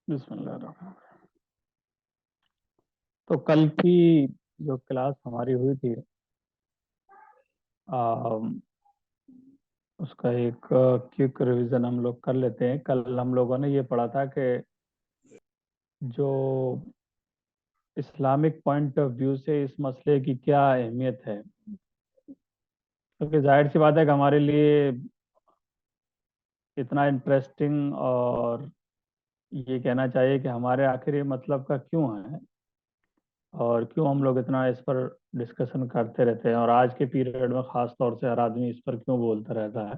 बिस्मिल्लाह। तो कल की जो क्लास हमारी हुई थी, आ, उसका एक क्विक रिवीजन हम लोग कर लेते हैं। कल हम लोगों ने ये पढ़ा था कि जो इस्लामिक पॉइंट ऑफ व्यू से इस मसले की क्या अहमियत है, क्योंकि जाहिर सी बात है कि हमारे लिए इतना इंटरेस्टिंग और ये कहना चाहिए कि हमारे आखिर ये मतलब का क्यों है और क्यों हम लोग इतना इस पर डिस्कशन करते रहते हैं, और आज के पीरियड में ख़ास तौर से हर आदमी इस पर क्यों बोलता रहता है।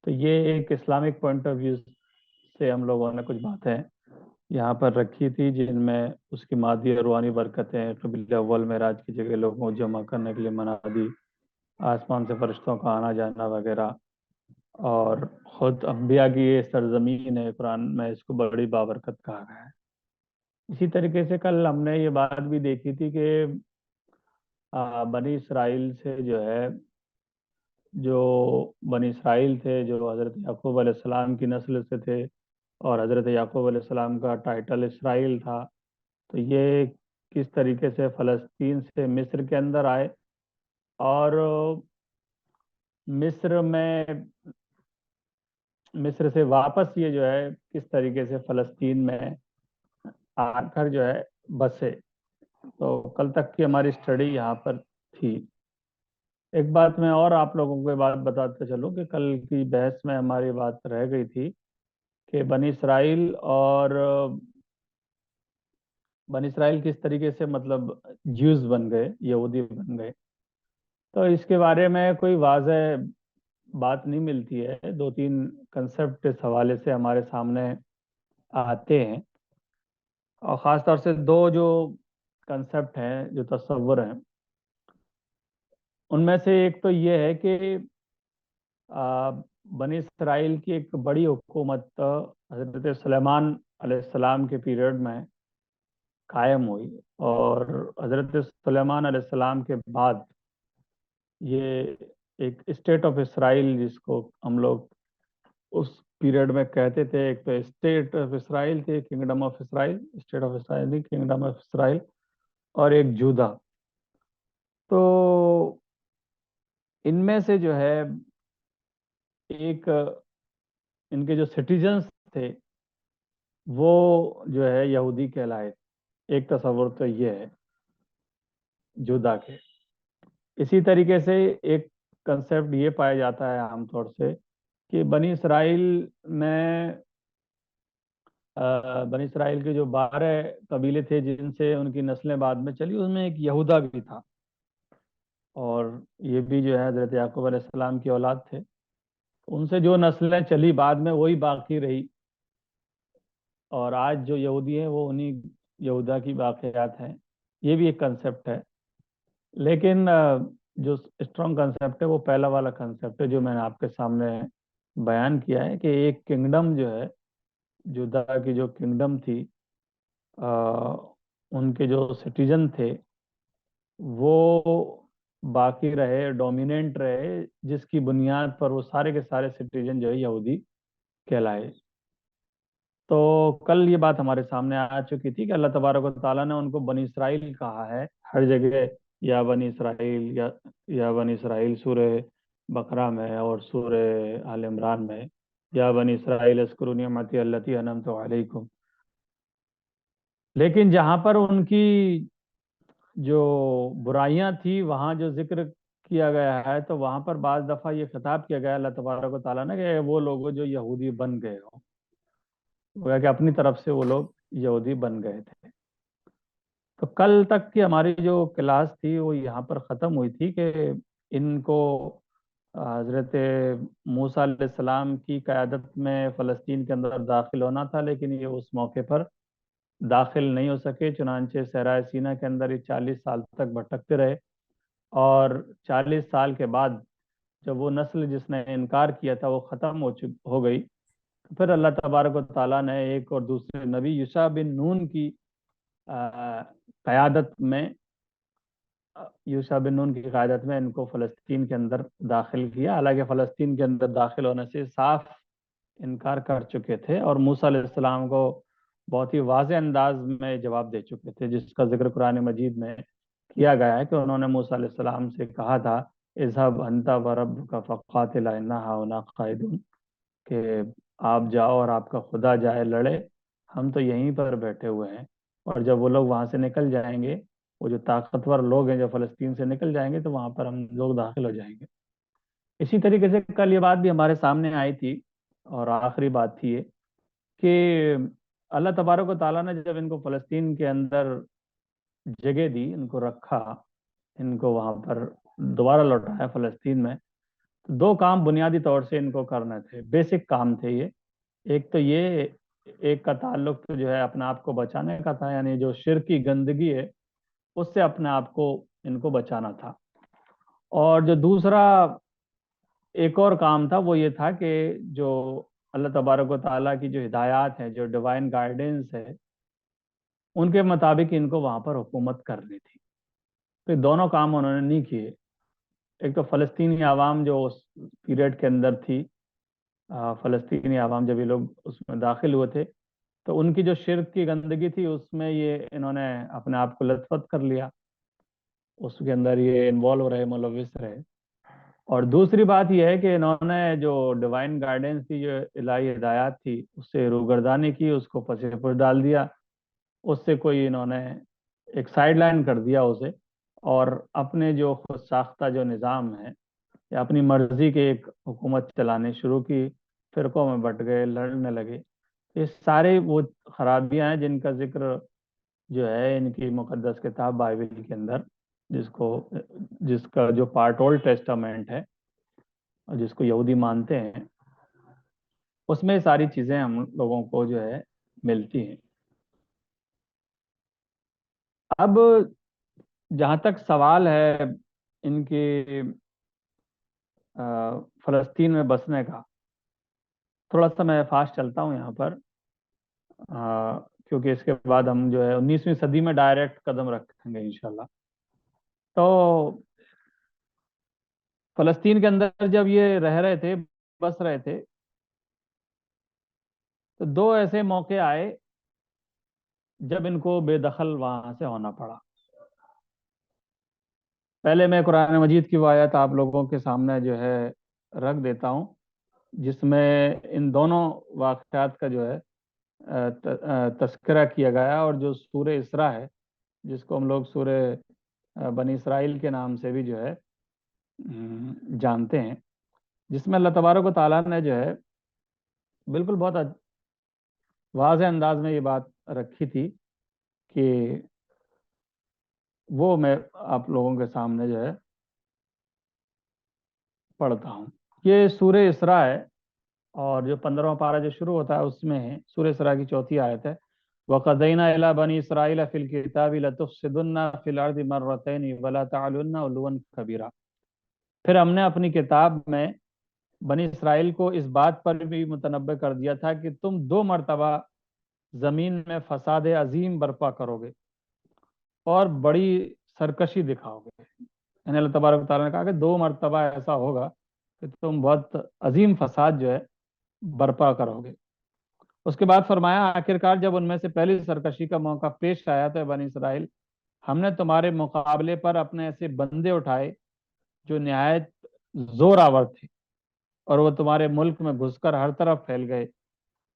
तो ये एक इस्लामिक पॉइंट ऑफ व्यू से हम लोगों ने कुछ बातें यहाँ पर रखी थी, जिनमें उसकी मादी और रूहानी बरकतें, कबील अव्वल मेराज की जगह लोगों को जमा करने के लिए मना दी, आसमान से फरिश्तों का आना जाना वगैरह, और खुद अम्बिया की ये सरजमीन है, कुरान में इसको बड़ी बाबरकत कहा गया है। इसी तरीके से कल हमने ये बात भी देखी थी कि बनी इसराइल से जो है, जो बनी इसराइल थे जो हज़रत याकूब अलैहिस्सलाम की नस्ल से थे, और हज़रत याकूब अलैहिस्सलाम का टाइटल इसराइल था। तो ये किस तरीके से फ़लस्तीन से मिस्र के अंदर आए, और मिस्र में मिस्र से वापस ये जो है किस तरीके से फ़लस्तीन में आकर जो है बसे। तो कल तक की हमारी स्टडी यहाँ पर थी। एक बात मैं और आप लोगों को ये बात बताते चलूं कि कल की बहस में हमारी बात रह गई थी कि बनी इसराइल किस तरीके से मतलब ज्यूज बन गए, यहूदी बन गए। तो इसके बारे में कोई वाज़ेह बात नहीं मिलती है। दो तीन कंसेप्ट इस हवाले से हमारे सामने आते हैं, और ख़ास तौर से दो जो कंसेप्ट हैं, जो तस्वुर हैं, उनमें से एक तो ये है कि आ, बनी इसराइल की एक बड़ी हुकूमत हज़रत सुलेमान अलैहिस्सलाम के पीरियड में कायम हुई, और हज़रत सुलेमान अलैहिस्सलाम के बाद ये एक स्टेट ऑफ इसराइल, जिसको हम लोग उस पीरियड में कहते थे, एक तो स्टेट ऑफ इसराइल थी, kingdom of Israel, state of Israel थी, किंगडम ऑफ इसराइल, और एक जूदा। तो इनमें से जो है एक इनके जो सिटीजन्स थे वो जो है यहूदी कहलाए। एक तस्वर तो ये है जुदा के। इसी तरीके से एक कंसेप्ट ये पाया जाता है आमतौर से कि में बनी इसराइल के जो 12 कबीले थे जिनसे उनकी नस्लें बाद में चली, उसमें एक यहूदा भी था, और ये भी जो है हजरत याकूब अलैहिस्सलाम की औलाद थे। उनसे जो नस्लें चली बाद में वही बाकी रही, और आज जो यहूदी हैं वो उन्हीं यहूदा की बाक़ियात हैं। ये भी एक कंसेप्ट है। लेकिन जो स्ट्रॉन्ग कंसेप्ट है वो पहला वाला कंसेप्ट है जो मैंने आपके सामने बयान किया है, कि एक किंगडम जो है, जुदा की जो किंगडम थी, अ, उनके जो सिटीजन थे वो बाकी रहे, डोमिनेंट रहे, जिसकी बुनियाद पर वो सारे के सारे सिटीजन जो है यहूदी कहलाए। तो कल ये बात हमारे सामने आ चुकी थी कि अल्लाह तबारक व तआला ने उनको बनी इसराइल कहा है हर जगह। या बनी इसराइल, या बनी इसराइल सूरह बकरा में, और सूरह आल इमरान में, या बनी इसराइल अज़्कुरू निअमती अल्लती अनअमतु अलैकुम। लेकिन जहाँ पर उनकी जो बुराइयां थी वहाँ जो जिक्र किया गया है, तो वहाँ पर बाज़ दफ़ा ये खिताब किया गया अल्लाह तबारक व तआला ने कि वो लोग जो यहूदी बन गए हो, गोया कि अपनी तरफ से वो लोग यहूदी बन गए थे। तो कल तक की हमारी जो क्लास थी वो यहाँ पर ख़त्म हुई थी कि इनको हज़रत मूसा अलैहिस्सलाम की क़यादत में फ़लस्तीन के अंदर दाखिल होना था, लेकिन ये उस मौके पर दाखिल नहीं हो सके। चुनांचे सहराए सीना के अंदर ये 40 साल तक भटकते रहे, और 40 साल के बाद जब वो नस्ल जिसने इनकार किया था वो ख़त्म हो गई, तो फिर अल्लाह तबारक व तआला ने एक और दूसरे नबी यूशा बिन नून की क़यादत में यूशा बिन नून की क़यादत में इनको फ़लस्तीन के अंदर दाखिल किया। हालांकि फ़लस्तीन के अंदर दाखिल होने से साफ इनकार कर चुके थे, और मूसा अलैहिस्सलाम को बहुत ही वाज़ेह अंदाज में जवाब दे चुके थे, जिसका जिक्र कुरान मजीद में किया गया है कि उन्होंने मूसा अलैहिस्सलाम से कहा था, इज़हब अंता व रब्बुका फ़क़ातिला इन्ना हाहुना क़ाइदून, कि आप जाओ और आपका खुदा जाए लड़े, हम तो यहीं पर बैठे हुए हैं। और जब वो लोग वहां से निकल जाएंगे, वो जो ताकतवर लोग हैं जो फ़लस्तीन से निकल जाएंगे, तो वहां पर हम लोग दाखिल हो जाएंगे। इसी तरीके से कल ये बात भी हमारे सामने आई थी, और आखिरी बात थी ये कि अल्लाह तबारक व तआला ने जब इनको फ़लस्तीन के अंदर जगह दी, इनको रखा, इनको वहां पर दोबारा लौटाया फ़लस्तीन में, तो दो काम बुनियादी तौर से इनको करने थे, बेसिक काम थे ये। एक तो ये, एक का ताल्लुक तो जो है अपने आप को बचाने का था, यानी जो शिर्क की गंदगी है उससे अपने आप को इनको बचाना था। और जो दूसरा एक और काम था वो ये था कि जो अल्लाह तबारक व ताला की जो हिदायत है, जो डिवाइन गाइडेंस है, उनके मुताबिक इनको वहां पर हुकूमत करनी थी। तो ये दोनों काम उन्होंने नहीं किए। एक तो फ़लस्तीनी आवाम जो उस पीरियड के अंदर थी, फ़लस्तीनी आवाम जब ये लोग उसमें दाखिल हुए थे, तो उनकी जो शिर्क की गंदगी थी उसमें ये इन्होंने अपने आप को लथपथ कर लिया, उसके अंदर ये इन्वॉल्व रहे, मुलविस रहे। और दूसरी बात यह है कि इन्होंने जो डिवाइन गाइडेंस थी, जो इलाही हिदायत थी, उससे रूगर्दानी की, उसको पसेपुश डाल दिया, उससे कोई इन्होंने एक साइड लाइन कर दिया उसे, और अपने जो खुद साख्ता जो निज़ाम है या अपनी मर्जी के एक हुकूमत चलाने शुरू की, फिरकों में बट गए, लड़ने लगे। ये सारे वो खराबियां हैं जिनका जिक्र जो है इनकी मुकद्दस किताब बाइबल के अंदर, जिसको जिसका जो पार्ट ओल्ड टेस्टामेंट है और जिसको यहूदी मानते हैं, उसमें सारी चीजें हम लोगों को जो है मिलती हैं। अब जहाँ तक सवाल है इनके फ़लस्तीन में बसने का, थोड़ा सा मैं फास्ट चलता हूँ यहाँ पर, क्योंकि इसके बाद हम जो है 19वीं सदी में डायरेक्ट कदम रखेंगे इंशाल्लाह। तो फ़लस्तीन के अंदर जब ये रह रहे थे, बस रहे थे, तो दो ऐसे मौके आए जब इनको बेदखल वहां से होना पड़ा। पहले मैं कुरान मजीद की वो आयत आप लोगों के सामने जो है रख देता हूँ, जिसमें इन दोनों वाक़यात का जो है तस्करा किया गया, और जो सूरह इसरा है, जिसको हम लोग सूरह बनी इसराइल के नाम से भी जो है जानते हैं, जिसमें अल्लाह तबारक व तआला ने जो है बिल्कुल बहुत वाज़ेह अंदाज में ये बात रखी थी कि वो मैं आप लोगों के सामने जो है पढ़ता हूँ। ये सूरह इसरा है, और जो 15वां पारा जो शुरू होता है उसमें है, सूरह इसरा की चौथी आयत है, वक़ज़ैना इला बनी इसराइल फ़िल किताबि लतुफ़सिदुन्ना फ़िल अर्दि मर्रतैनि वला तअलुन्ना उलुवन कबीरा। फिर हमने अपनी किताब में बनी इसराइल को इस बात पर भी मुतनब्बे कर दिया था कि तुम दो मरतबा जमीन में फसाद अजीम बर्पा करोगे और बड़ी सरकशी दिखाओगे। यानी अल्लाह तबारक व तआला ने कहा कि दो मरतबा ऐसा होगा कि तुम बहुत अजीम फसाद जो है बर्पा करोगे। उसके बाद फरमाया, आखिरकार जब उनमें से पहली सरकशी का मौका पेश आया तो बनी इसराइल, हमने तुम्हारे मुकाबले पर अपने ऐसे बंदे उठाए जो निहायत जोरावर थे, और वो तुम्हारे मुल्क में घुसकर हर तरफ फैल गए।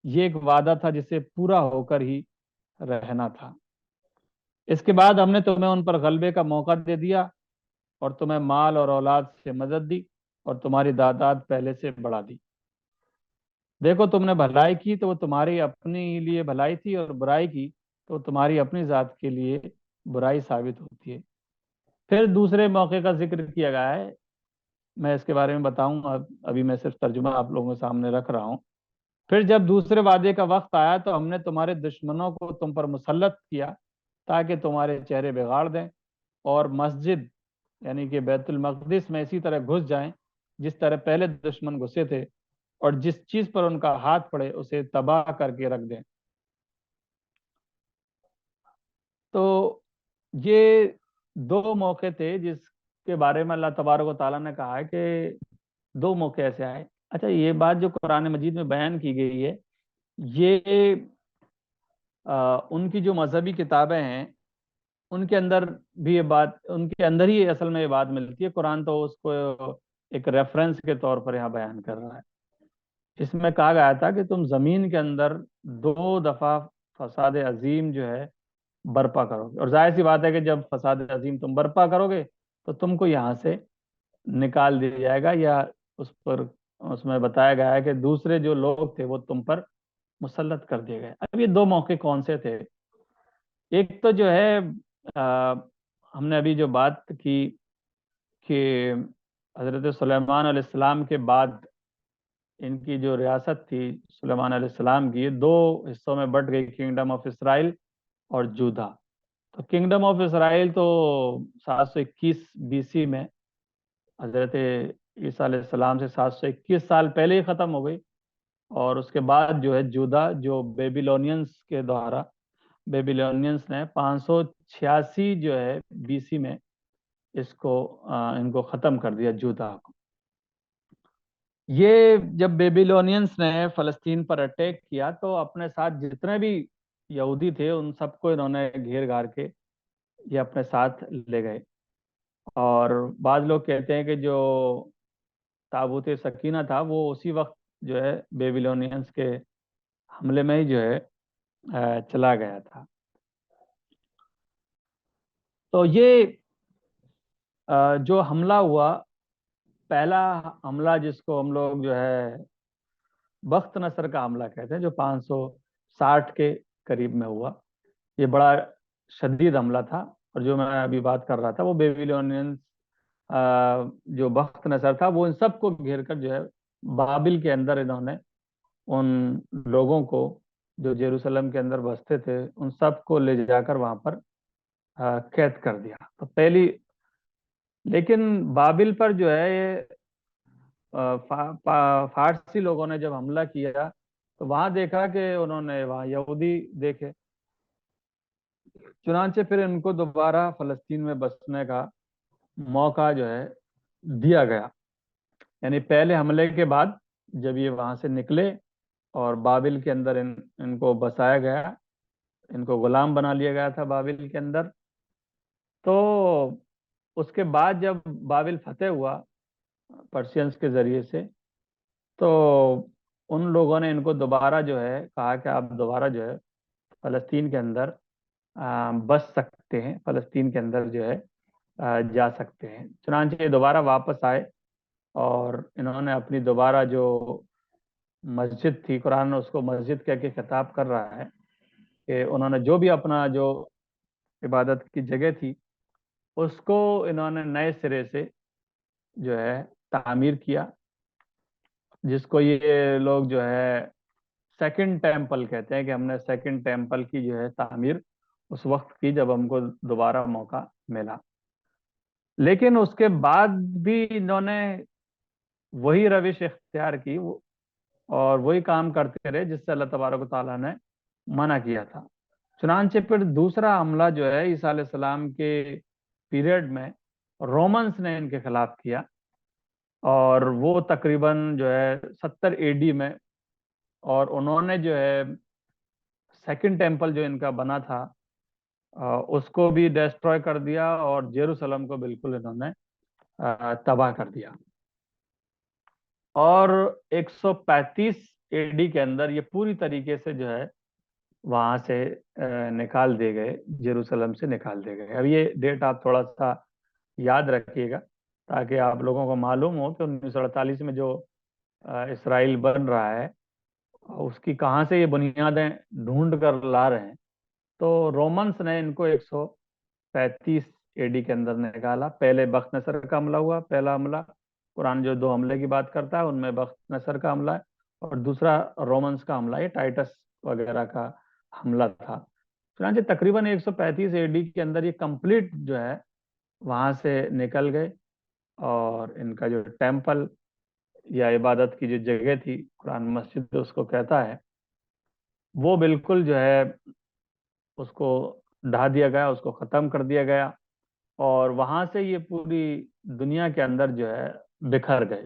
ये एक वादा था जिसे पूरा होकर ही रहना था। इसके बाद हमने तुम्हें उन पर गलबे का मौका दे दिया, और तुम्हें माल और औलाद से मदद दी, और तुम्हारी दादाद पहले से बढ़ा दी। देखो, तुमने भलाई की तो वो तुम्हारी अपनी लिए भलाई थी, और बुराई की तो तुम्हारी अपनी जात के लिए बुराई साबित होती है। फिर दूसरे मौके का जिक्र किया गया है, मैं इसके बारे में बताऊंगा, अभी मैं सिर्फ तर्जुमा आप लोगों के सामने रख रहा हूँ। फिर जब दूसरे वादे का वक्त आया तो हमने तुम्हारे दुश्मनों को तुम पर मुसल्लत किया, ताकि तुम्हारे चेहरे बिगाड़ दें, और मस्जिद यानी कि बैतुल मक़दिस में इसी तरह घुस जाएं जिस तरह पहले दुश्मन घुसे थे, और जिस चीज पर उनका हाथ पड़े उसे तबाह करके रख दें। तो ये दो मौके थे जिसके बारे में अल्लाह तबारक व तआला ने कहा है कि दो मौके ऐसे आए। अच्छा, ये बात जो कुरान मजीद में बयान की गई है, ये उनकी जो मजहबी किताबें हैं उनके अंदर भी ये बात, उनके अंदर ही असल में ये बात मिलती है। कुरान तो उसको एक रेफरेंस के तौर पर यहाँ बयान कर रहा है। इसमें कहा गया था कि तुम जमीन के अंदर 2 दफा फसाद अजीम जो है बर्पा करोगे, और जाहिर सी बात है कि जब फसाद अजीम तुम बर्पा करोगे तो तुमको यहाँ से निकाल दिया जाएगा, या उस पर, उसमें बताया गया है कि दूसरे जो लोग थे वो तुम पर मुसल्लत कर दिए गए। अब ये 2 मौके कौन से थे? एक तो जो है आ, हमने अभी जो बात की कि हजरत सुलेमान अलैहिस्सलाम के बाद इनकी जो रियासत थी सुलेमान अलैहिस्सलाम की, ये 2 हिस्सों में बट गई, किंगडम ऑफ इसराइल और जूदा। तो किंगडम ऑफ इसराइल तो 721 बीसी में हजरत ईसा अलैहिस्सलाम से 721 साल पहले ही ख़त्म हो गई। और उसके बाद जो है जूदा, जो बेबीलोनियंस के द्वारा, बेबीलोनियंस ने 586 जो है बीसी में इसको इनको ख़त्म कर दिया, जूदा को। ये जब बेबीलोनियंस ने फ़लस्तीन पर अटैक किया तो अपने साथ जितने भी यहूदी थे उन सबको इन्होंने घेर घार के ये अपने साथ ले गए। और बाद लोग कहते हैं कि जो ताबूत सकीना था वो उसी वक्त जो है बेबीलोनियंस के हमले में ही जो है चला गया था। तो ये जो हमला हुआ, पहला हमला जिसको हम लोग जो है बख्त नसर का हमला कहते हैं, जो 560 के करीब में हुआ, ये बड़ा शदीद हमला था। और जो मैं अभी बात कर रहा था वो बेबीलोनियंस, जो बख्त नसर था वो इन सबको घेर कर जो है बाबिल के अंदर इन्होंने उन लोगों को जो जेरूसलम के अंदर बसते थे उन सबको ले जाकर वहां पर कैद कर दिया। तो पहली, लेकिन बाबिल पर जो है ये फारसी लोगों ने जब हमला किया तो वहां देखा कि उन्होंने वहां यहूदी देखे, चुनांचे फिर इनको दोबारा फलस्तीन में बसने का मौका जो है दिया गया। यानी पहले हमले के बाद जब ये वहां से निकले और बाबिल के अंदर इनको बसाया गया, इनको गुलाम बना लिया गया था बाबिल के अंदर। तो उसके बाद जब बाबिल फतेह हुआ पर्शियंस के जरिए से, तो उन लोगों ने इनको दोबारा जो है कहा कि आप दोबारा जो है फलस्तीन के अंदर बस सकते हैं, फलस्तीन के अंदर जो है जा सकते हैं। चुनांचे ये दोबारा वापस आए और इन्होंने अपनी दोबारा जो मस्जिद थी, कुरान उसको मस्जिद कह के खिताब कर रहा है, कि उन्होंने जो भी अपना जो इबादत की जगह थी उसको इन्होंने नए सिरे से जो है तामीर किया, जिसको ये लोग जो है सेकंड टेम्पल कहते हैं, कि हमने सेकंड टेम्पल की जो है तामीर उस वक्त की जब हमको दोबारा मौका मिला। लेकिन उसके बाद भी इन्होंने वही रविश इख्तियार की और वही काम करते रहे जिससे अल्लाह तबारक व तआला ने मना किया था। चुनांचे फिर दूसरा हमला जो है ईसा अलैहिस्सलाम के पीरियड में रोमन्स ने इनके खिलाफ किया, और वो तकरीबन जो है 70 एडी में, और उन्होंने जो है सेकंड टेम्पल जो इनका बना था उसको भी डिस्ट्रॉय कर दिया, और जेरूसलम को बिल्कुल इन्होंने तबाह कर दिया। और 135 एडी के अंदर ये पूरी तरीके से जो है वहां से निकाल दिए गए, जेरूसलम से निकाल दिए गए। अब ये डेट आप थोड़ा सा याद रखिएगा ताकि आप लोगों को मालूम हो कि 1948 में जो इसराइल बन रहा है उसकी कहाँ से ये बुनियादें ढूंढ कर ला रहे हैं। तो रोमन्स ने इनको 135 एडी के अंदर निकाला। पहले बख्त नसर का हमला हुआ, पहला हमला, कुरान जो 2 हमले की बात करता है उनमें बख्त नसर का हमला है, और दूसरा रोमन्स का हमला, ये टाइटस वगैरह का हमला था। चुनांचे तकरीबन 135 एडी के अंदर ये कंप्लीट जो है वहां से निकल गए, और इनका जो टेम्पल या इबादत की जो जगह थी, कुरान मस्जिद उसको कहता है, वो बिल्कुल जो है उसको ढा दिया गया, उसको ख़त्म कर दिया गया। और वहां से ये पूरी दुनिया के अंदर जो है बिखर गए।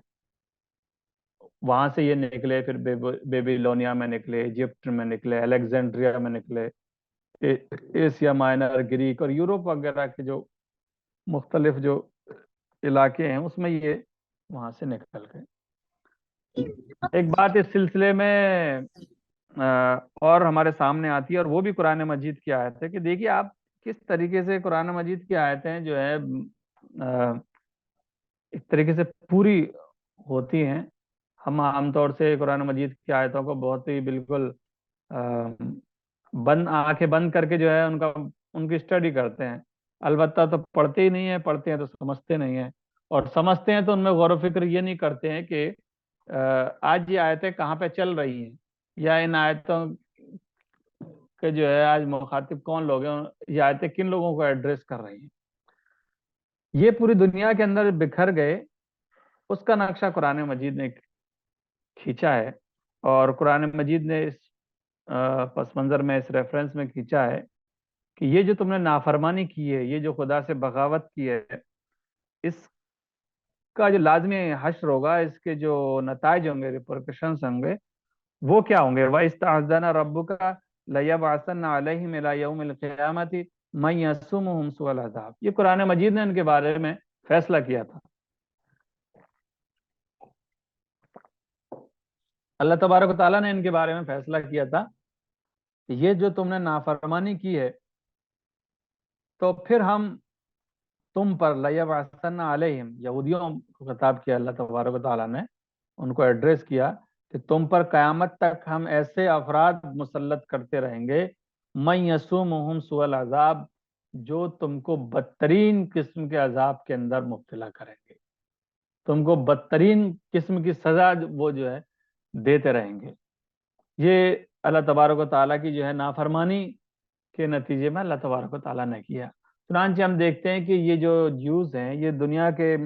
वहां से ये निकले, फिर बेबीलोनिया में निकले, इजिप्ट में निकले, अलेक्जेंड्रिया में निकले, एशिया माइनर, ग्रीक और यूरोप वगैरह के जो मुख्तलिफ जो इलाके हैं उसमें ये वहां से निकल गए। एक बात इस सिलसिले में और हमारे सामने आती है, और वो भी कुरान मजीद की आयत है, कि देखिए आप किस तरीके से कुरान मजीद की आयतें जो है एक तरीके से पूरी होती हैं। हम आमतौर से कुरान मजीद की आयतों को बहुत ही बिल्कुल अ, बंद आंखें बंद करके जो है उनका उनकी स्टडी करते हैं। अलबत्ता तो पढ़ते ही नहीं है, पढ़ते हैं तो समझते नहीं है, और समझते हैं तो उनमें गौर व फिक्र ये नहीं करते हैं कि आज ये आयतें कहाँ पे चल रही हैं, या इन आयतों के जो है आज मुखातिब कौन लोग हैं, ये आयतें किन लोगों को एड्रेस कर रही हैं। ये पूरी दुनिया के अंदर बिखर गए, उसका नक्शा कुरान मजीद ने खींचा है। और कुरान मजीद ने इस पस मंजर में, इस रेफरेंस में खींचा है कि ये जो तुमने नाफरमानी की है, ये जो खुदा से बगावत की है, इसका जो लाजमी हश्र होगा, इसके जो नताइज होंगे, रिपरकशंस होंगे, वो क्या होंगे? व इस्तअज़ना रब्बुका लयबअसन्ना अलैहिम इला यौमिल क़ियामति मन यसुमुहुम सुअल अज़ाब। ये कुरान मजीद ने इनके बारे में फैसला किया था। अल्लाह तबारक व तआला ने इनके बारे में फैसला किया था कि ये जो तुमने नाफरमानी की है, तो फिर हम तुम पर लयबअसन्ना अलैहिम, यहूदियों को खिताब किया अल्लाह तबारक व तआला ने, उनको एड्रेस किया कि तुम पर कयामत तक हम ऐसे अफराद मुसल्लत करते रहेंगे, मन यसुमुहुम सुअल अजाब, जो तुमको बदतरीन किस्म के अजाब के अंदर मुब्तला करेंगे, तुमको बदतरीन किस्म की सजा वो जो है देते रहेंगे। ये अल्लाह तबारक व तआला की जो है नाफरमानी के नतीजे में अल्लाह तबारक व तआला ने किया। चुनांचे हम देखते हैं कि ये जो ज्यूज हैं, ये दुनिया के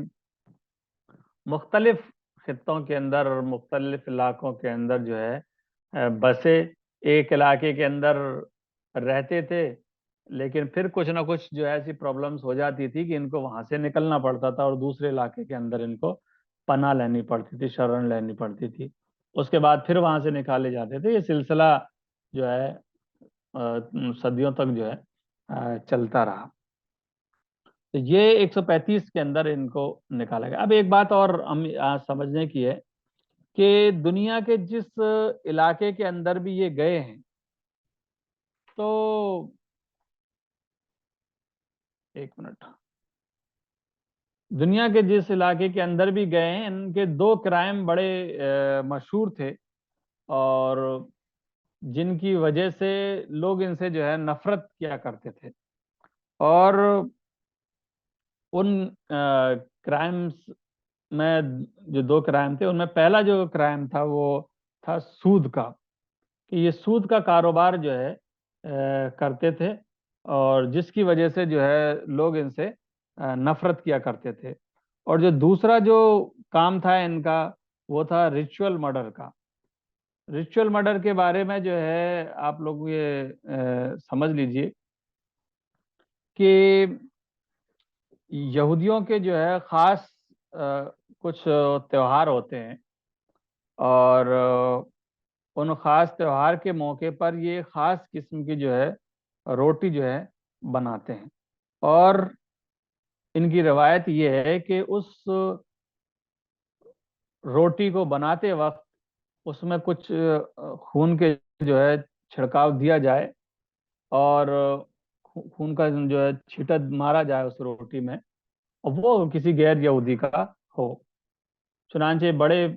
मुख्तलिफ खित्तों के अंदर और मुख्तलिफ इलाकों के अंदर जो है बसे, एक इलाके के अंदर रहते थे, लेकिन फिर कुछ ना कुछ जो है ऐसी प्रॉब्लम्स हो जाती थी कि इनको वहां से निकलना पड़ता था और दूसरे इलाके के अंदर इनको पनाह लेनी पड़ती थी, शरण लेनी पड़ती थी। उसके बाद फिर वहां से निकाले जाते थे। ये सिलसिला जो है सदियों तक जो है चलता रहा। तो ये 135 के अंदर इनको निकाला गया। अब एक बात और हम समझने की है कि दुनिया के जिस इलाके के अंदर भी ये गए हैं, तो एक मिनट, दुनिया के जिस इलाके के अंदर भी गए हैं, इनके दो क्राइम बड़े मशहूर थे, और जिनकी वजह से लोग इनसे जो है नफरत किया करते थे। और उन क्राइम्स में जो दो क्राइम थे, उनमें पहला जो क्राइम था वो था सूद का, कि ये सूद का कारोबार जो है करते थे, और जिसकी वजह से जो है लोग इनसे नफरत किया करते थे। और जो दूसरा जो काम था इनका, वो था रिचुअल मर्डर का। रिचुअल मर्डर के बारे में जो है आप लोग ये समझ लीजिए कि यहूदियों के जो है खास कुछ त्योहार होते हैं, और उन खास त्योहार के मौके पर ये खास किस्म की जो है रोटी जो है बनाते हैं। और इनकी रवायत ये है कि उस रोटी को बनाते वक्त उसमें कुछ खून के जो है छिड़काव दिया जाए, और खून का जो है छींटा मारा जाए उस रोटी में, और वो किसी गैर यहूदी का हो। चुनांचे बड़े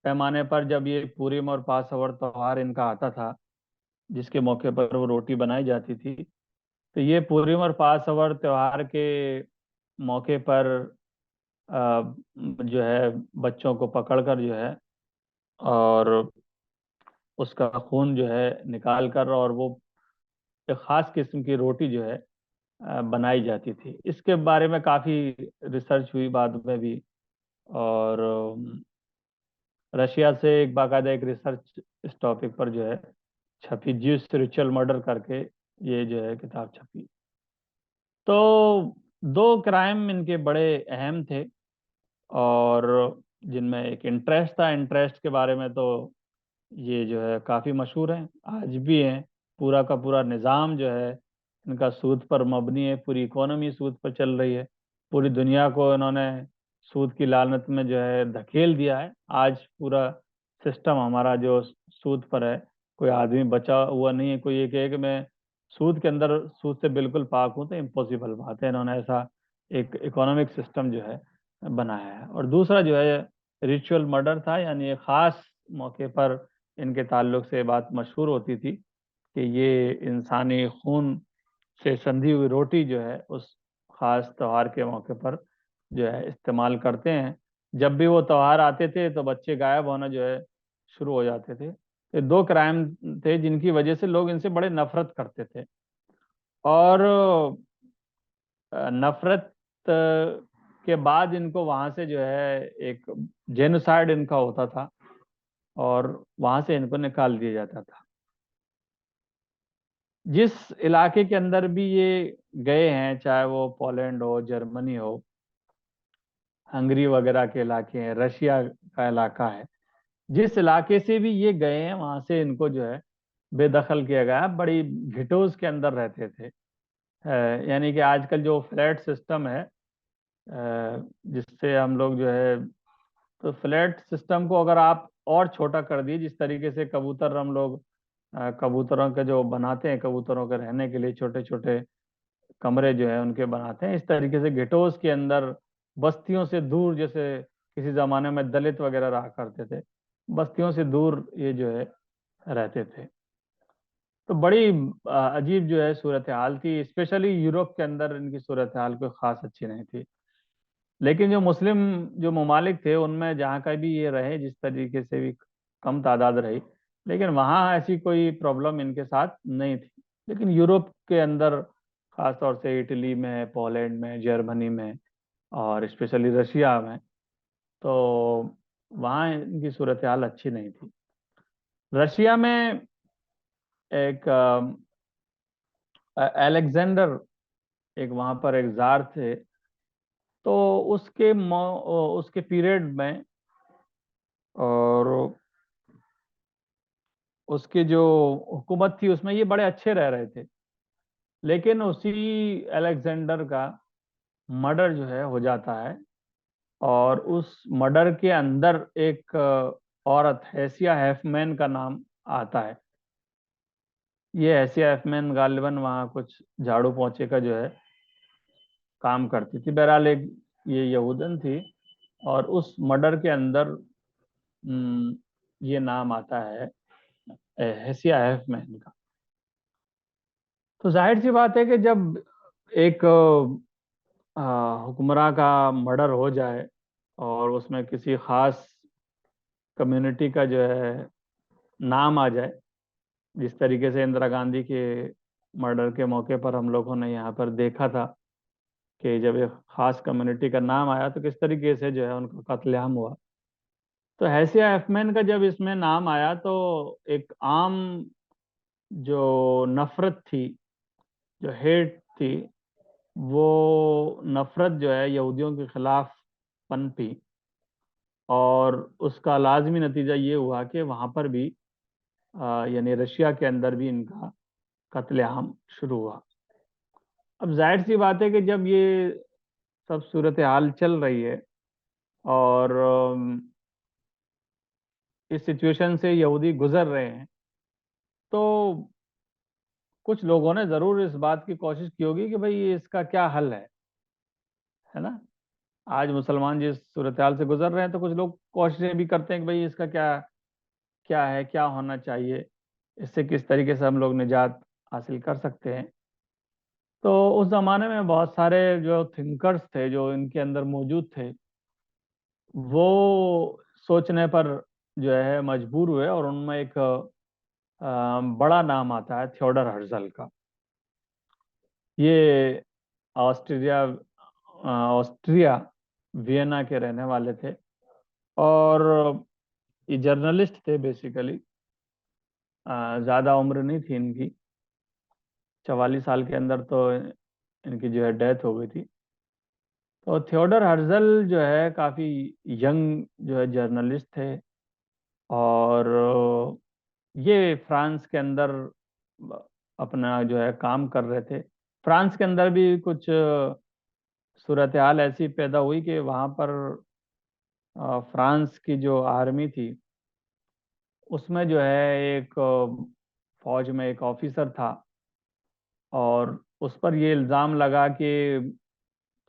पैमाने पर जब ये पूरिम और पास ओवर त्योहार इनका आता था, जिसके मौके पर वो रोटी बनाई जाती थी, तो ये पूरिम और पास ओवर त्योहार के मौके पर जो है बच्चों को पकड़कर जो है, और उसका खून जो है निकाल कर, और वो एक खास किस्म की रोटी जो है बनाई जाती थी। इसके बारे में काफ़ी रिसर्च हुई बाद में भी, और रशिया से एक बाकायदा एक रिसर्च इस टॉपिक पर जो है छपी, ज्यूस रिचुअल मर्डर करके ये जो है किताब छपी। तो दो क्राइम इनके बड़े अहम थे, और जिनमें एक इंटरेस्ट था। इंटरेस्ट के बारे में तो ये जो है काफ़ी मशहूर हैं, आज भी हैं। पूरा का पूरा निज़ाम जो है इनका सूद पर मबनी है, पूरी इकोनॉमी सूद पर चल रही है, पूरी दुनिया को इन्होंने सूद की लानत में जो है धकेल दिया है। आज पूरा सिस्टम हमारा जो सूद पर है, कोई आदमी बचा हुआ नहीं है। कोई ये कहे कि मैं सूद के अंदर, सूद से बिल्कुल पाक हूं, तो इम्पॉसिबल बात है। इन्होंने ऐसा एक इकोनॉमिक सिस्टम जो है बनाया है। और दूसरा जो है रिचुअल मर्डर था, यानी एक खास मौके पर इनके ताल्लुक से बात मशहूर होती थी कि ये इंसानी खून से संधी हुई रोटी जो है उस खास त्योहार के मौके पर जो है इस्तेमाल करते हैं। जब भी वो त्योहार आते थे तो बच्चे गायब होना जो है शुरू हो जाते थे। ये दो क्राइम थे जिनकी वजह से लोग इनसे बड़े नफरत करते थे। और नफरत के बाद इनको वहां से जो है एक जेनोसाइड इनका होता था, और वहां से इनको निकाल दिया जाता था। जिस इलाके के अंदर भी ये गए हैं, चाहे वो पोलैंड हो, जर्मनी हो, हंगरी वगैरह के इलाके हैं, रशिया का इलाका है, जिस इलाके से भी ये गए हैं वहां से इनको जो है बेदखल किया गया है। बड़ी घिटोज के अंदर रहते थे। यानी कि आजकल जो फ्लैट सिस्टम है, जिससे हम लोग जो है, तो फ्लैट सिस्टम को अगर आप और छोटा कर दिए, जिस तरीके से कबूतर हम लोग कबूतरों के जो बनाते हैं, कबूतरों के रहने के लिए छोटे छोटे कमरे जो है उनके बनाते हैं, इस तरीके से गेटोस के अंदर बस्तियों से दूर, जैसे किसी जमाने में दलित वगैरह रहा करते थे, बस्तियों से दूर ये जो है रहते थे। तो बड़ी अजीब जो है सूरत हाल थी। स्पेशली यूरोप के अंदर इनकी सूरत हाल कोई खास अच्छी नहीं थी। लेकिन जो मुस्लिम जो ममालिक थे उनमें जहाँ का भी ये रहे, जिस तरीके से भी कम तादाद रही, लेकिन वहाँ ऐसी कोई प्रॉब्लम इनके साथ नहीं थी। लेकिन यूरोप के अंदर, खास तौर से इटली में, पोलैंड में, जर्मनी में, और स्पेशली रशिया में, तो वहाँ इनकी सूरत हाल अच्छी नहीं थी। रशिया में एक अलेक्जेंडर, एक वहाँ पर एक जार थे, तो उसके पीरियड में, और उसकी जो हुकूमत थी उसमें ये बड़े अच्छे रह रहे थे। लेकिन उसी अलेक्जेंडर का मर्डर जो है हो जाता है, और उस मर्डर के अंदर एक औरत हेसिया हैफमैन का नाम आता है। ये हेसिया हैफमैन गालिबन वहाँ कुछ झाड़ू पोंछे का जो है काम करती थी। बहरहाल एक ये यहूदन थी, और उस मर्डर के अंदर ये नाम आता है हेसिया हैफमैन का। तो जाहिर सी बात है कि जब एक हुक्मरां का मर्डर हो जाए, और उसमें किसी खास कम्युनिटी का जो है नाम आ जाए, जिस तरीके से इंदिरा गांधी के मर्डर के मौके पर हम लोगों ने यहाँ पर देखा था कि जब एक खास कम्युनिटी का नाम आया तो किस तरीके से जो है उनका कत्लेआम हुआ। तो हैसिया एफमैन का जब इसमें नाम आया, तो एक आम जो नफरत थी, जो हेट थी, वो नफरत जो है यहूदियों के खिलाफ पनपी। और उसका लाजमी नतीजा ये हुआ कि वहाँ पर भी यानी रशिया के अंदर भी इनका कत्लेआम शुरू हुआ। अब जाहिर सी बात है कि जब ये सब सूरत हाल चल रही है, और इस सिचुएशन से यहूदी गुजर रहे हैं, तो कुछ लोगों ने ज़रूर इस बात की कोशिश की होगी कि भाई इसका क्या हल है ना। आज मुसलमान जिस सूरत हाल से गुजर रहे हैं, तो कुछ लोग कोशिशें भी करते हैं कि भाई इसका क्या क्या है, क्या होना चाहिए, इससे किस तरीके से हम लोग निजात हासिल कर सकते हैं। तो उस जमाने में बहुत सारे जो थिंकर्स थे जो इनके अंदर मौजूद थे, वो सोचने पर जो है मजबूर हुए, और उनमें एक बड़ा नाम आता है थियोडर हर्जल का। ये ऑस्ट्रिया वियना के रहने वाले थे, और ये जर्नलिस्ट थे बेसिकली। ज़्यादा उम्र नहीं थी इनकी, 44 साल के अंदर तो इनकी जो है डेथ हो गई थी। तो थियोडर हर्जल जो है काफ़ी यंग जो है जर्नलिस्ट थे, और ये फ्रांस के अंदर अपना जो है काम कर रहे थे। फ्रांस के अंदर भी कुछ सूरत हाल ऐसी पैदा हुई कि वहाँ पर फ्रांस की जो आर्मी थी उसमें जो है एक फौज में एक ऑफिसर था, और उस पर ये इल्ज़ाम लगा कि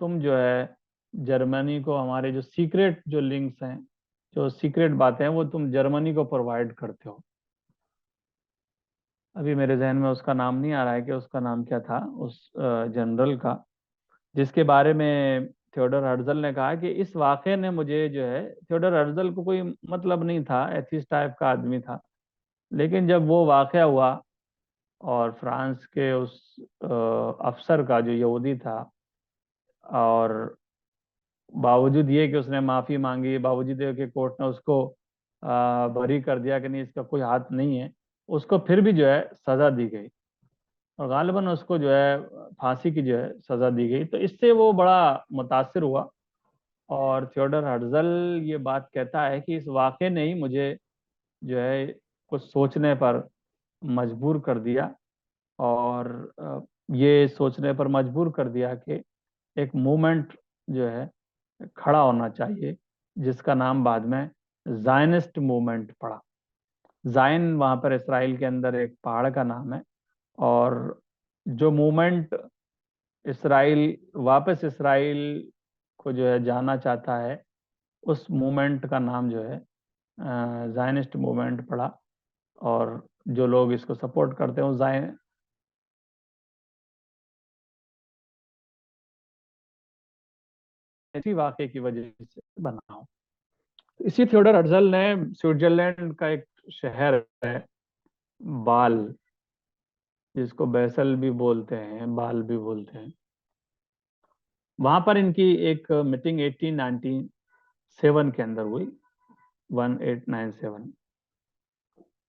तुम जो है जर्मनी को हमारे जो सीक्रेट जो लिंक्स हैं, जो सीक्रेट बातें हैं, वो तुम जर्मनी को प्रोवाइड करते हो। अभी मेरे जहन में उसका नाम नहीं आ रहा है कि उसका नाम क्या था उस जनरल का, जिसके बारे में थियोडर हर्जल ने कहा कि इस वाक़े ने मुझे जो है, थियोडर हर्जल को कोई मतलब नहीं था, एथिस्ट टाइप का आदमी था, लेकिन जब वो वाक़या हुआ और फ्रांस के उस अफसर का जो यहूदी था, और बावजूद ये कि उसने माफ़ी मांगी, बावजूद ये कि कोर्ट ने उसको बरी कर दिया कि नहीं इसका कोई हाथ नहीं है, उसको फिर भी जो है सज़ा दी गई, और गालिबन उसको जो है फांसी की जो है सज़ा दी गई। तो इससे वो बड़ा मुतासिर हुआ, और थियोडर हर्जल ये बात कहता है कि इस वाक़े ने ही मुझे जो है कुछ सोचने पर मजबूर कर दिया, और ये सोचने पर मजबूर कर दिया कि एक मूवमेंट जो है खड़ा होना चाहिए, जिसका नाम बाद में जायनिस्ट मूवमेंट पड़ा। जायन वहाँ पर इसराइल के अंदर एक पहाड़ का नाम है, और जो मूवमेंट इसराइल वापस इसराइल को जो है जाना चाहता है, उस मूवमेंट का नाम जो है जायनिस्ट मूवमेंट पड़ा। और जो लोग इसको सपोर्ट करते हैं वो जायन इसी वाक़े की वजह से बना हो। इसी थियोडर हर्जल ने स्विट्जरलैंड का एक शहर है बाल, जिसको बैसल भी बोलते हैं, बाल भी बोलते हैं, वहां पर इनकी एक मीटिंग 1897 के अंदर हुई, 1897।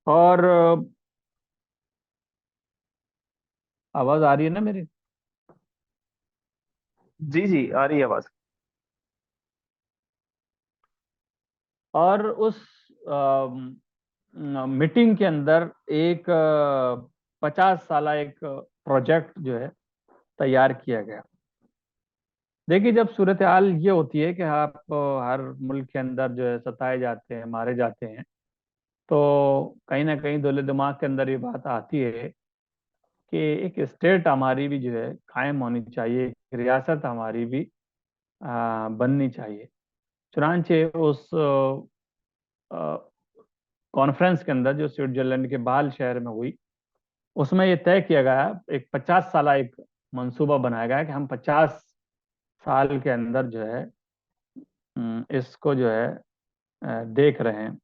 और आवाज आ रही है ना मेरी? जी जी, आ रही है आवाज। और उस मीटिंग के अंदर एक 50 साल एक प्रोजेक्ट जो है तैयार किया गया। देखिए, जब सूरत हाल ये होती है कि आप हर मुल्क के अंदर जो है सताए जाते हैं, मारे जाते हैं, तो कहीं ना कहीं दिल दिमाग के अंदर ये बात आती है कि एक स्टेट हमारी भी जो है कायम होनी चाहिए, एक रियासत हमारी भी बननी चाहिए। चुनांचे उस कॉन्फ्रेंस के अंदर जो स्विट्जरलैंड के बाल शहर में हुई, उसमें ये तय किया गया, एक 50 साल एक मंसूबा बनाया गया कि हम 50 साल के अंदर जो है इसको जो है देख रहे हैं,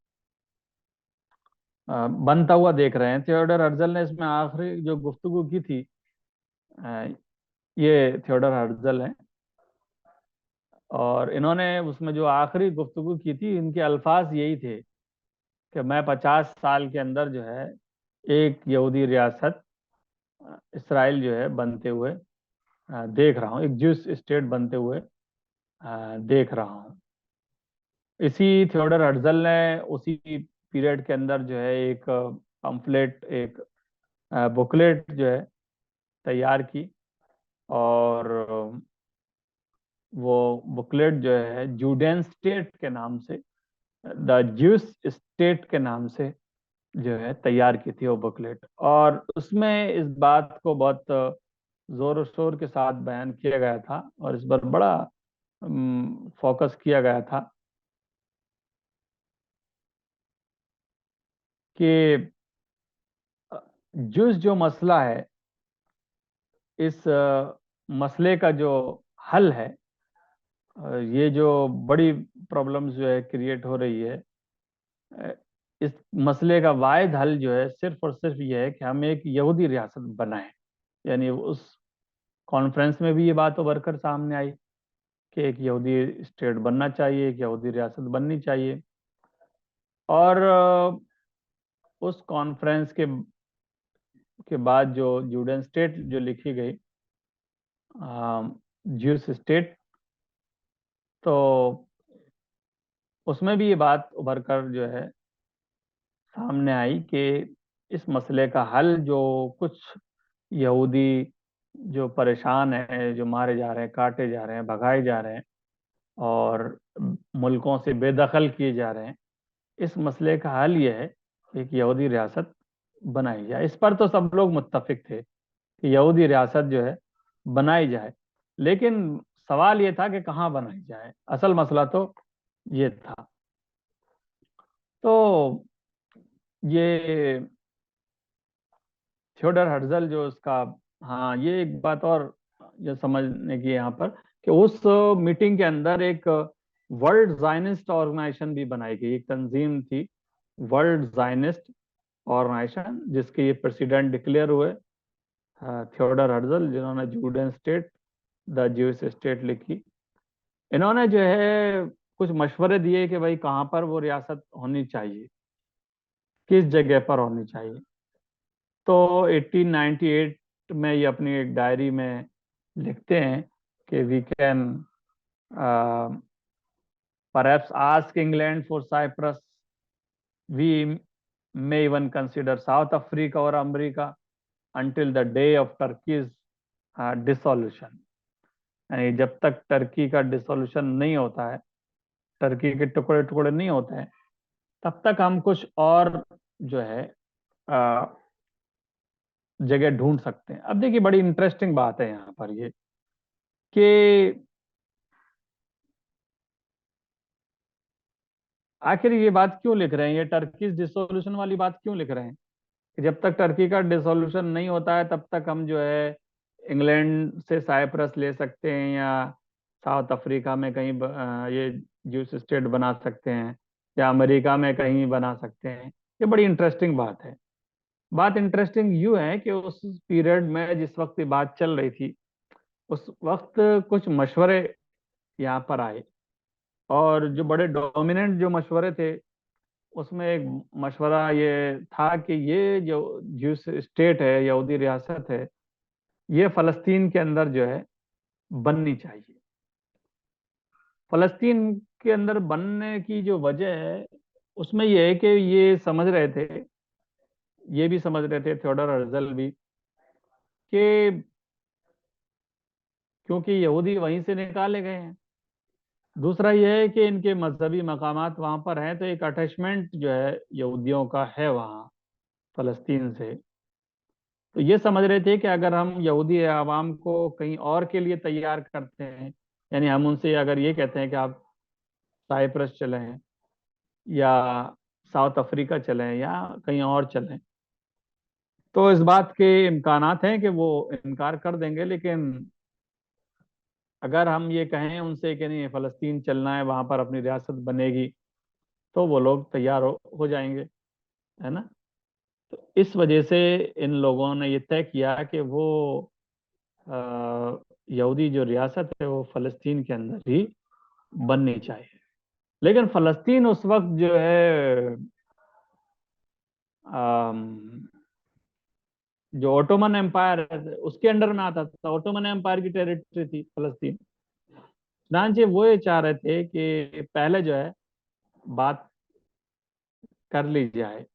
बनता हुआ देख रहे हैं। थियोडर हर्जल ने इसमें आखिरी जो गुफ्तगू की थी, अ, ये थियोडर हर्जल है, और इन्होंने उसमें जो आखिरी गुफ्तगू की थी, इनके अल्फाज यही थे कि मैं 50 साल के अंदर जो है एक यहूदी रियासत इसराइल जो है बनते हुए देख रहा हूँ, एक ज्यूस स्टेट बनते हुए देख रहा हूँ। इसी थियोडर हर्जल ने उसी पीरियड के अंदर जो है एक पम्फलेट, एक बुकलेट जो है तैयार की, और वो बुकलेट जो है जूडेन स्टेट के नाम से, द ज्यूस स्टेट के नाम से जो है तैयार की थी वो बुकलेट। और उसमें इस बात को बहुत जोर शोर के साथ बयान किया गया था, और इस पर बड़ा फोकस किया गया था कि जो मसला है, इस मसले का जो हल है, ये जो बड़ी प्रॉब्लम्स जो है क्रिएट हो रही है, अ, इस मसले का वाहिद हल जो है सिर्फ और सिर्फ ये है कि हम एक यहूदी रियासत बनाएं। यानी उस कॉन्फ्रेंस में भी ये बात उभर कर सामने आई कि एक यहूदी स्टेट बनना चाहिए, एक यहूदी रियासत बननी चाहिए। और उस कॉन्फ्रेंस के बाद जो जूडन स्टेट जो लिखी गई, ज्यूस स्टेट, तो उसमें भी ये बात उभर कर जो है सामने आई कि इस मसले का हल जो कुछ यहूदी जो परेशान है, जो मारे जा रहे हैं, काटे जा रहे हैं, भगाए जा रहे हैं और मुल्कों से बेदखल किए जा रहे हैं, इस मसले का हल ये है कि एक यहूदी रियासत बनाई जाए। इस पर तो सब लोग मुत्तफिक थे कि यहूदी रियासत जो है बनाई जाए, लेकिन सवाल ये था कि कहाँ बनाई जाए। असल मसला तो ये था। तो ये थियोडर हर्जल जो उसका, हाँ ये एक बात और जो समझने की है यहाँ पर, कि उस मीटिंग के अंदर एक वर्ल्ड जायनिस्ट ऑर्गेनाइजेशन भी बनाई गई, एक तंजीम थी, वर्ल्ड जायनिस्ट ऑर्गेनाइजेशन, जिसके ये प्रेसिडेंट डिक्लेयर हुए थियोडर हर्जल, जिन्होंने जूडन स्टेट, द ज्यूइश स्टेट लिखी। इन्होंने जो है कुछ मशवरे दिए कि भाई कहाँ पर वो रियासत होनी चाहिए, किस जगह पर होनी चाहिए। तो 1898 में ये अपनी एक डायरी में लिखते हैं कि we can perhaps ask England for Cyprus, we may even consider South Africa और America until the day of Turkey's dissolution। यानी जब तक टर्की का डिसोल्यूशन नहीं होता है, टर्की के टुकड़े टुकड़े नहीं होते हैं, तब तक हम कुछ और जो है अ, जगह ढूंढ सकते हैं। अब देखिए बड़ी इंटरेस्टिंग बात है यहाँ पर ये कि आखिर ये बात क्यों लिख रहे हैं, ये टर्की डिसोल्यूशन वाली बात क्यों लिख रहे हैं कि जब तक टर्की का डिसोल्यूशन नहीं होता है तब तक हम जो है इंग्लैंड से साइप्रस ले सकते हैं, या साउथ अफ्रीका में कहीं ये ज्यूस स्टेट बना सकते हैं, या अमेरिका में कहीं बना सकते हैं। ये बड़ी इंटरेस्टिंग बात है। बात इंटरेस्टिंग यूं है कि उस पीरियड में जिस वक्त ये बात चल रही थी, उस वक्त कुछ मशवरे यहाँ पर आए, और जो बड़े डोमिनेंट जो मशवरे थे उसमें एक मशवरा ये था कि ये जो ज्यूस स्टेट है, यहूदी रियासत है, ये फलस्तीन के अंदर जो है बननी चाहिए। फलस्तीन के अंदर बनने की जो वजह है उसमें यह है कि ये समझ रहे थे, ये भी समझ रहे थे थियोडर हर्जल भी, कि क्योंकि यहूदी वहीं से निकाले गए हैं, दूसरा यह है कि इनके मजहबी मकामात वहां पर हैं, तो एक अटैचमेंट जो है यहूदियों का है वहाँ फलस्तीन से। तो ये समझ रहे थे कि अगर हम यहूदी आवाम को कहीं और के लिए तैयार करते हैं, यानी हम उनसे अगर ये कहते हैं कि आप साइप्रस चलें, या साउथ अफ्रीका चलें, या कहीं और चलें, तो इस बात के इम्कानात हैं कि वो इनकार कर देंगे। लेकिन अगर हम ये कहें उनसे कि नहीं फ़लस्तीन चलना है, वहाँ पर अपनी रियासत बनेगी, तो वो लोग तैयार हो जाएंगे, है ना। तो इस वजह से इन लोगों ने ये तय किया कि वो यहूदी जो रियासत है वो फ़लस्तीन के अंदर ही बननी चाहिए। लेकिन फ़लस्तीन उस वक्त जो है अम, जो ओटोमन एम्पायर है उसके अंडर में आता था, ओटोमन एम्पायर की टेरिटरी थी फ़लस्तीन। चुनांचे वो ये चाह रहे थे कि पहले जो है बात कर ली जाए।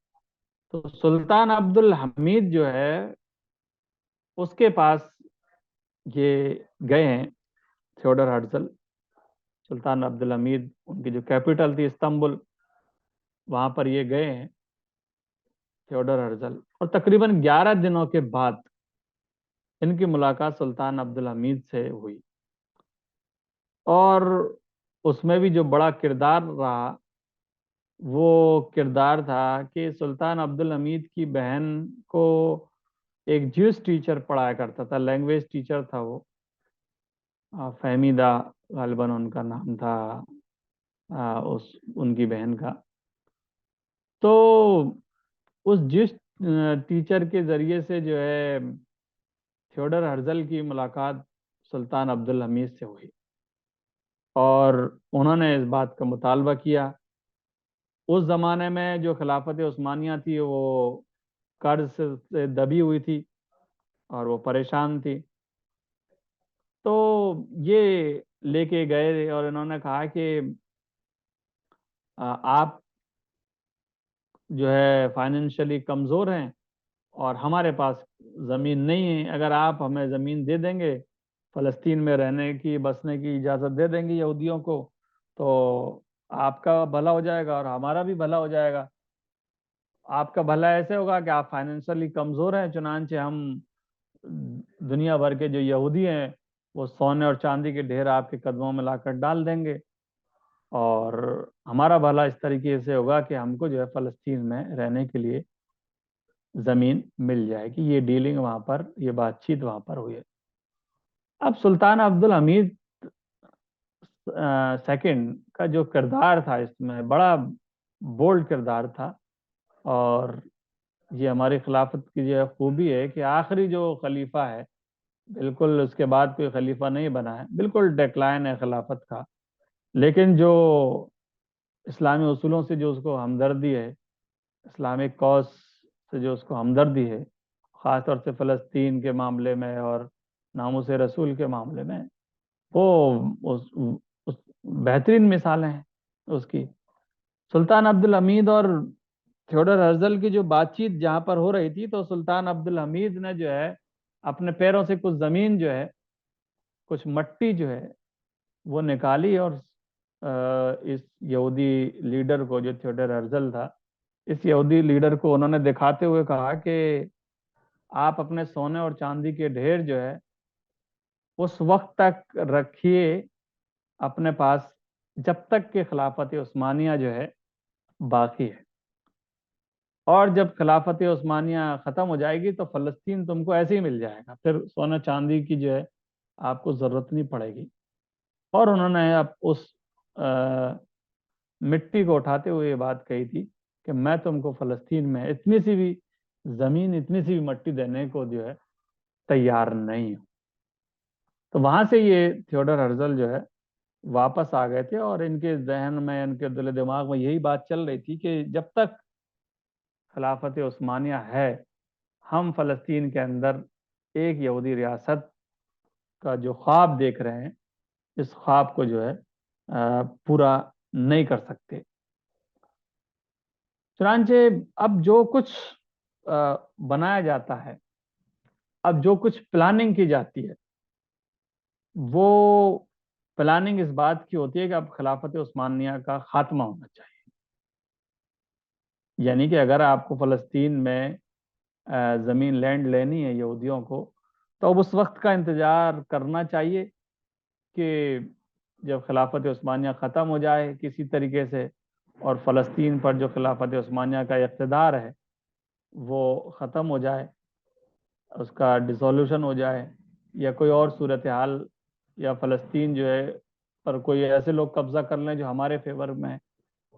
तो सुल्तान अब्दुल हमीद जो है उसके पास ये गए हैं थियोडर हर्जल। सुल्तान अब्दुल हमीद, उनकी जो कैपिटल थी इस्तांबुल, वहां पर ये गए हैं थियोडर हर्जल, और तकरीबन 11 दिनों के बाद इनकी मुलाकात सुल्तान अब्दुल हमीद से हुई। और उसमें भी जो बड़ा किरदार रहा वो किरदार था कि सुल्तान अब्दुल हमीद की बहन को एक ज्यूस टीचर पढ़ाया करता था, लैंग्वेज टीचर था वो, फहमीदा गालिबन उनका नाम था, उस उनकी बहन का। तो उस जिस टीचर के जरिए से जो है थियोडर हर्जल की मुलाकात सुल्तान अब्दुल हमीद से हुई, और उन्होंने इस बात का मुतालबा किया। उस जमाने में जो खिलाफत उस्मानिया थी वो कर्ज से दबी हुई थी और वो परेशान थी। तो ये लेके गए और इन्होंने कहा कि आप जो है फाइनेंशियली कमज़ोर हैं और हमारे पास ज़मीन नहीं है। अगर आप हमें ज़मीन दे देंगे, फ़लस्तीन में रहने की, बसने की इजाज़त दे देंगे यहूदियों को, तो आपका भला हो जाएगा और हमारा भी भला हो जाएगा। आपका भला ऐसे होगा कि आप फाइनेंशियली कमज़ोर हैं, चुनांचे हम दुनिया भर के जो यहूदी हैं वो सोने और चांदी के ढेर आपके कदमों में लाकर डाल देंगे, और हमारा भला इस तरीके से होगा कि हमको जो है फ़लस्तीन में रहने के लिए ज़मीन मिल जाएगी। ये डीलिंग वहाँ पर, ये बातचीत वहाँ पर हुई है। अब सुल्तान अब्दुल हमीद सेकंड का जो किरदार था इसमें बड़ा बोल्ड किरदार था, और ये हमारी खिलाफत की जो खूबी है कि आखिरी जो खलीफा है, बिल्कुल उसके बाद कोई खलीफा नहीं बना है, बिल्कुल डिक्लाइन है खिलाफत का, लेकिन जो इस्लामी उसूलों से जो उसको हमदर्दी है, इस्लामिक कॉज से जो उसको हमदर्दी है, ख़ास तौर से फ़लस्तीन के मामले में और नामूस रसूल के मामले में, वो उस बेहतरीन मिसालें हैं उसकी। सुल्तान अब्दुल हमीद और थियोडर हर्जल की जो बातचीत जहाँ पर हो रही थी, तो सुल्तान अब्दुल हमीद ने जो है अपने पैरों से कुछ ज़मीन जो है, कुछ मट्टी जो है वो निकाली, और इस यहूदी लीडर को, जो थियोडर हर्जल था, इस यहूदी लीडर को उन्होंने दिखाते हुए कहा कि आप अपने सोने और चांदी के ढेर जो है उस वक्त तक रखिए अपने पास जब तक कि खिलाफत उस्मानिया जो है बाकी है, और जब खिलाफत उस्मानिया ख़त्म हो जाएगी तो फ़लस्तीन तुमको ऐसे ही मिल जाएगा, फिर सोना चांदी की जो है आपको ज़रूरत नहीं पड़ेगी। और उन्होंने अब उस मिट्टी को उठाते हुए ये बात कही थी कि मैं तुमको फ़लस्तीन में इतनी सी भी ज़मीन, इतनी सी भी मट्टी देने को जो है तैयार नहीं हूँ। तो वहां से ये थियोडर हर्जल जो है वापस आ गए थे, और इनके जहन में, इनके दिल दिमाग में यही बात चल रही थी कि जब तक खिलाफत उस्मानिया है, हम फ़लस्तीन के अंदर एक यहूदी रियासत का जो ख्वाब देख रहे हैं, इस ख्वाब को जो है पूरा नहीं कर सकते। चुनांचे अब जो कुछ बनाया जाता है, अब जो कुछ प्लानिंग की जाती है, वो प्लानिंग इस बात की होती है कि अब खिलाफत उस्मानिया का खात्मा होना चाहिए। यानी कि अगर आपको फ़लस्तीन में ज़मीन, लैंड लेनी है यहूदियों को, तो अब उस वक्त का इंतज़ार करना चाहिए कि जब खिलाफत उस्मानिया ख़त्म हो जाए किसी तरीके से, और फ़लस्तीन पर जो खिलाफत उस्मानिया का इक़्तिदार है वो ख़त्म हो जाए, उसका डिसोल्यूशन हो जाए, या कोई और सूरत हाल, या फ़लस्तीन जो है पर कोई ऐसे लोग कब्ज़ा कर लें जो हमारे फेवर में है।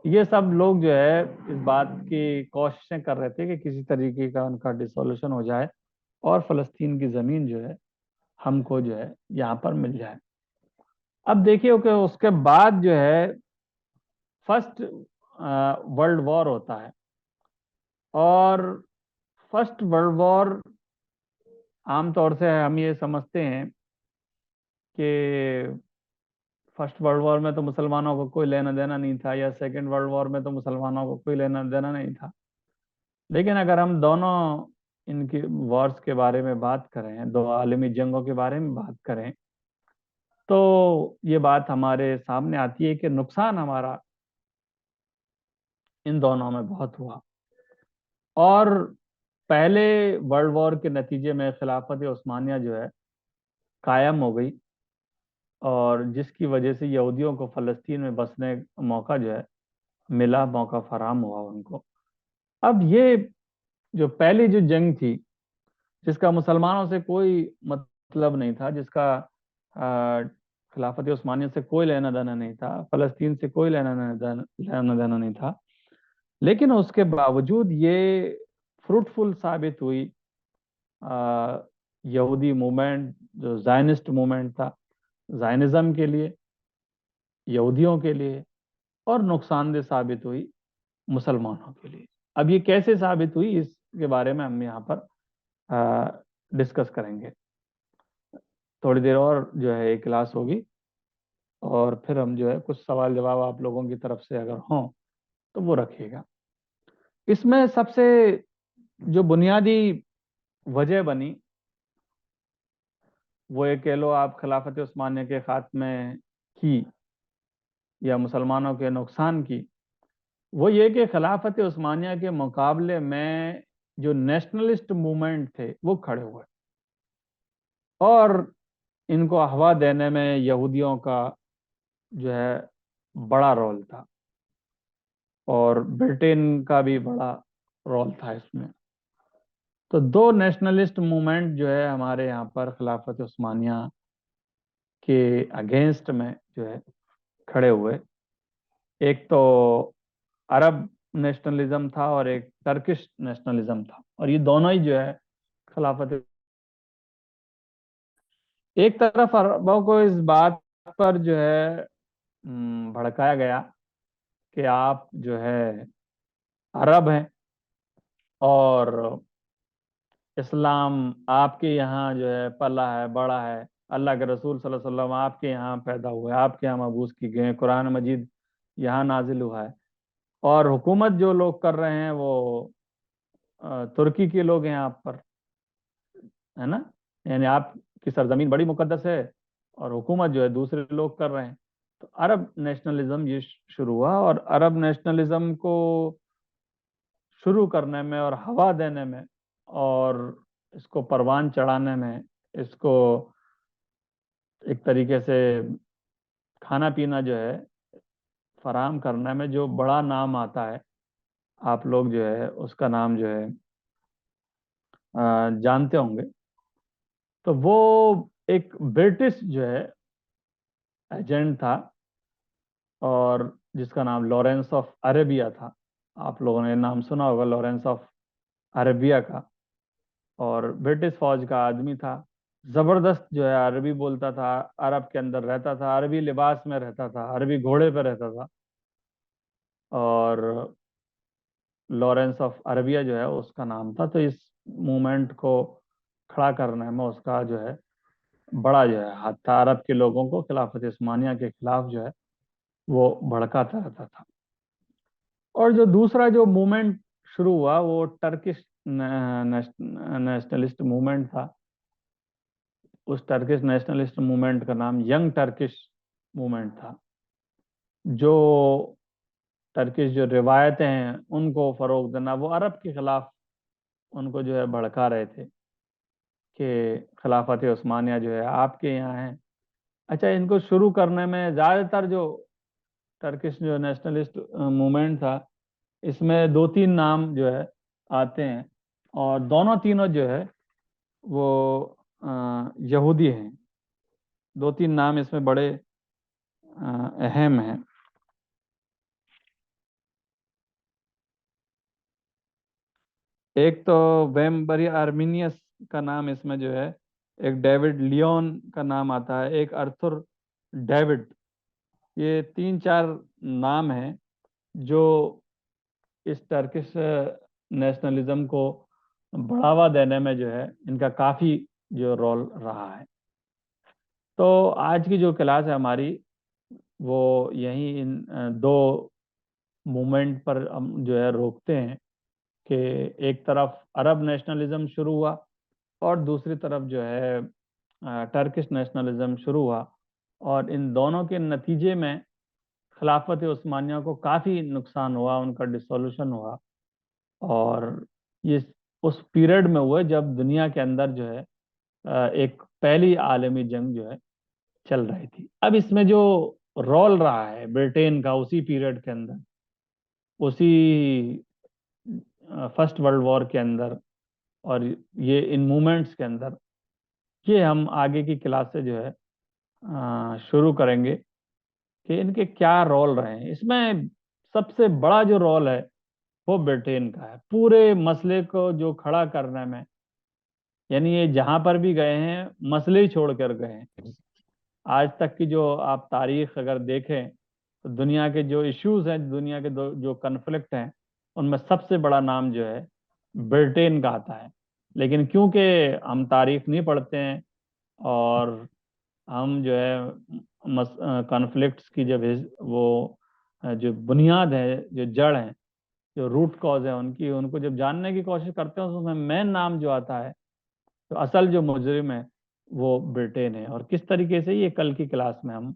ये सब लोग जो है इस बात की कोशिशें कर रहे थे कि किसी तरीके का उनका डिसोल्यूशन हो जाए और फ़लस्तीन की ज़मीन जो है हमको जो है यहाँ पर मिल जाए। अब देखिए कि उसके बाद जो है फर्स्ट वर्ल्ड वॉर होता है, और फर्स्ट वर्ल्ड वॉर आमतौर से हम ये समझते हैं कि फर्स्ट वर्ल्ड वॉर में तो मुसलमानों को कोई लेना देना नहीं था, या सेकंड वर्ल्ड वॉर में तो मुसलमानों को कोई लेना देना नहीं था। लेकिन अगर हम दोनों इनकी वॉर्स के बारे में बात करें, दो आलमी जंगों के बारे में बात करें, तो ये बात हमारे सामने आती है कि नुकसान हमारा इन दोनों में बहुत हुआ। और पहले वर्ल्ड वॉर के नतीजे में खिलाफत उस्मानिया जो है कायम हो गई, और जिसकी वजह से यहूदियों को फ़लस्तीन में बसने का मौका जो है मिला, मौका फराम हुआ उनको। अब ये जो पहली जो जंग थी, जिसका मुसलमानों से कोई मतलब नहीं था, जिसका खिलाफत उस्मानिया से कोई लेना देना नहीं था, फ़लस्तीन से कोई लेना देना नहीं था, लेकिन उसके बावजूद ये फ्रूटफुल साबित हुई यहूदी मूवमेंट, जो जायनिस्ट मूवमेंट था, जायनिज्म के लिए, यहूदियों के लिए, और नुकसानदेह साबित हुई मुसलमानों के लिए। अब ये कैसे साबित हुई, इसके बारे में हम यहाँ पर डिस्कस करेंगे। थोड़ी देर और जो है एक क्लास होगी, और फिर हम जो है कुछ सवाल जवाब आप लोगों की तरफ से अगर हों तो वो रखिएगा। इसमें सबसे जो बुनियादी वजह बनी, वो ये कह लो आप खिलाफत उस्मानिया के खात्मे की या मुसलमानों के नुकसान की, वो ये कि खिलाफत उस्मानिया के मुकाबले में जो नेशनलिस्ट मूवमेंट थे वो खड़े हुए, और इनको हवा देने में यहूदियों का जो है बड़ा रोल था, और ब्रिटेन का भी बड़ा रोल था इसमें। तो दो नेशनलिस्ट मूवमेंट जो है हमारे यहाँ पर खिलाफत उस्मानिया के अगेंस्ट में जो है खड़े हुए। एक तो अरब नेशनलिज्म था और एक टर्किश नेशनलिज्म था, और ये दोनों ही जो है खिलाफत, एक तरफ अरबों को इस बात पर जो है भड़काया गया कि आप जो है अरब हैं, और इस्लाम आपके यहाँ जो है पला है, बड़ा है, अल्लाह के रसूल सल्लल्लाहु अलैहि वसल्लम आपके यहाँ पैदा हुए, आपके यहाँ मबूस की गए, कुरान मजीद यहाँ नाजिल हुआ है, और हुकूमत जो लोग कर रहे हैं वो तुर्की के लोग हैं आप पर, है ना। यानी आपकी सरजमीन बड़ी मुकद्दस है और हुकूमत जो है दूसरे लोग कर रहे हैं। तो अरब नेशनलिज्म ये शुरू हुआ, और अरब नेशनलिज्म को शुरू करने में और हवा देने में और इसको परवान चढ़ाने में, इसको एक तरीके से खाना पीना जो है फराहम करने में जो बड़ा नाम आता है, आप लोग जो है उसका नाम जो है जानते होंगे। तो वो एक ब्रिटिश जो है एजेंट था, और जिसका नाम लॉरेंस ऑफ अरेबिया था। आप लोगों ने नाम सुना होगा लॉरेंस ऑफ अरेबिया का, और ब्रिटिश फौज का आदमी था। जबरदस्त जो है अरबी बोलता था, अरब के अंदर रहता था, अरबी लिबास में रहता था, अरबी घोड़े पे रहता था, और लॉरेंस ऑफ अरबिया जो है उसका नाम था। तो इस मूवमेंट को खड़ा करने में उसका जो है बड़ा जो है हाथ था, अरब के लोगों को खिलाफत उस्मानिया के खिलाफ जो है वो भड़काता रहता था। और जो दूसरा जो मूवमेंट शुरू हुआ वो टर्किश नेशनलिस्ट मूवमेंट था। उस टर्किश नेशनलिस्ट मूवमेंट का नाम यंग टर्किश मूवमेंट था, जो टर्किश जो रिवायतें हैं उनको फरोग देना, वो अरब के खिलाफ उनको जो है भड़का रहे थे कि खिलाफत उस्मानिया जो है आपके यहाँ है। अच्छा, इनको शुरू करने में ज़्यादातर जो टर्किश जो नेशनलिस्ट मूवमेंट था, इसमें दो तीन नाम जो है आते हैं, और दोनों तीनों जो है वो यहूदी हैं। दो तीन नाम इसमें बड़े अहम हैं। एक तो वेम्बरी आर्मीनियस का नाम इसमें जो है, एक डेविड लियोन का नाम आता है, एक अर्थुर डेविड। ये तीन चार नाम हैं जो इस टर्किश नेशनलिज्म को बढ़ावा देने में जो है इनका काफी जो रोल रहा है। तो आज की जो क्लास है हमारी, वो यही इन दो मूवमेंट पर हम जो है रोकते हैं कि एक तरफ अरब नेशनलिज्म शुरू हुआ और दूसरी तरफ जो है टर्किश नेशनलिज्म शुरू हुआ, और इन दोनों के नतीजे में खिलाफत उस्मानिया को काफ़ी नुकसान हुआ, उनका डिसोल्यूशन हुआ। और ये उस पीरियड में हुआ जब दुनिया के अंदर जो है एक पहली आलमी जंग जो है चल रही थी। अब इसमें जो रोल रहा है ब्रिटेन का उसी पीरियड के अंदर, उसी फर्स्ट वर्ल्ड वॉर के अंदर, और ये इन मूवमेंट्स के अंदर, ये हम आगे की क्लास से जो है शुरू करेंगे कि इनके क्या रोल रहे हैं। इसमें सबसे बड़ा जो रोल है वो ब्रिटेन का है पूरे मसले को जो खड़ा करने में। यानी ये जहां पर भी गए हैं मसले ही छोड़ कर गए हैं। आज तक की जो आप तारीख अगर देखें तो दुनिया के जो इश्यूज हैं, दुनिया के जो कन्फ्लिक्ट हैं, उनमें सबसे बड़ा नाम जो है ब्रिटेन का आता है। लेकिन क्योंकि हम तारीख नहीं पढ़ते हैं, और हम जो है कॉन्फ्लिक्ट्स की जब वो जो बुनियाद है, जो जड़ है, जो रूट कॉज है उनकी, उनको जब जानने की कोशिश करते हैं तो उसमें मेन नाम जो आता है तो असल जो मुजरिम है वो ब्रिटेन है। और किस तरीके से ये कल की क्लास में हम